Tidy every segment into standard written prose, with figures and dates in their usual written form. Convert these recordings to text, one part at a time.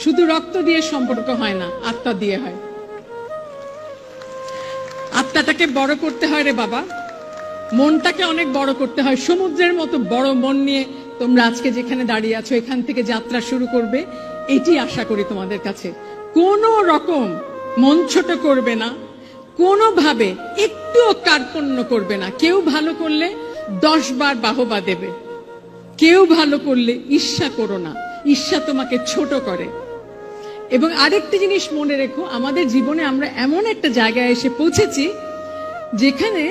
শুধু রক্ত দিয়ে সম্পর্ক হয় না, আত্মা দিয়ে হয়। আত্মাটাকে বড় করতে হয় রে বাবা, মনটাকে অনেক বড় করতে হয়। সমুদ্রের মতো বড় মন নিয়ে তোমরা আজকে যেখানে দাঁড়িয়ে আছো, এখান থেকে যাত্রা শুরু করবে, এটি আশা করি তোমাদের কাছে। কোনো রকম মন ছোট করবে না, কোনোভাবে একটুও কার্পণ্য করবে না। কেউ ভালো করলে 10 বার বাহবা দেবে, কেউ ভালো করলে ঈর্ষা করো না, ঈর্ষা তোমাকে ছোট করে। এবং আরেকটি জিনিস মনে রেখো, আমাদের জীবনে আমরা এমন একটা জায়গায় এসে পৌঁছেছি যেখানে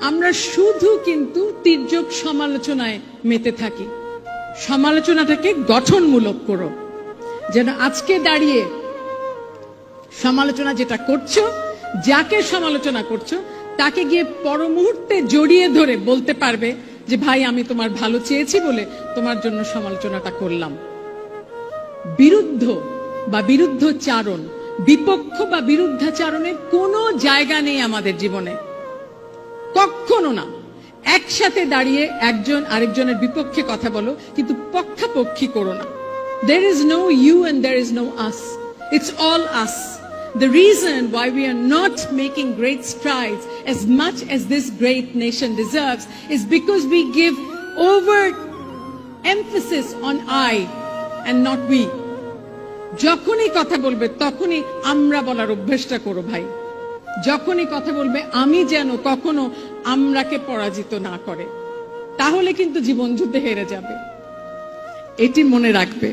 আমরা শুধু কিন্তু তির্যক সমালোচনায় মেতে থাকি। সমালোচনাটাকে গঠনমূলক করো, যেন আজকে দাঁড়িয়ে সমালোচনা যেটা করছো, যাকে সমালোচনা করছো তাকে গিয়ে পর মুহূর্তে জড়িয়ে ধরে বলতে পারবে যে ভাই আমি তোমার ভালো চেয়েছি বলে তোমার জন্য সমালোচনাটা করলাম। বিরুদ্ধ বা বিরুদ্ধচারণ, বিপক্ষ বা বিরুদ্ধাচারণের কোনো জায়গা নেই আমাদের জীবনে, কখনো না। একসাথে দাঁড়িয়ে একজন আরেকজনের বিপক্ষে কথা বলো, কিন্তু পক্ষাপক্ষী করো না। There is no you and there is no us. It's all us. The reason why we are not making great strides as much as this great nation deserves is because we give over emphasis on I and not we. যখনই কথা বলবে তখনই আমরা বলার অভ্যেসটা করো ভাই। যখনই কথা বলবে আমি যেন কখনো আমরাকে পরাজিত না করে, তাহলে কিন্তু জীবন যুদ্ধে হেরে যাবে, এটি মনে রাখবে।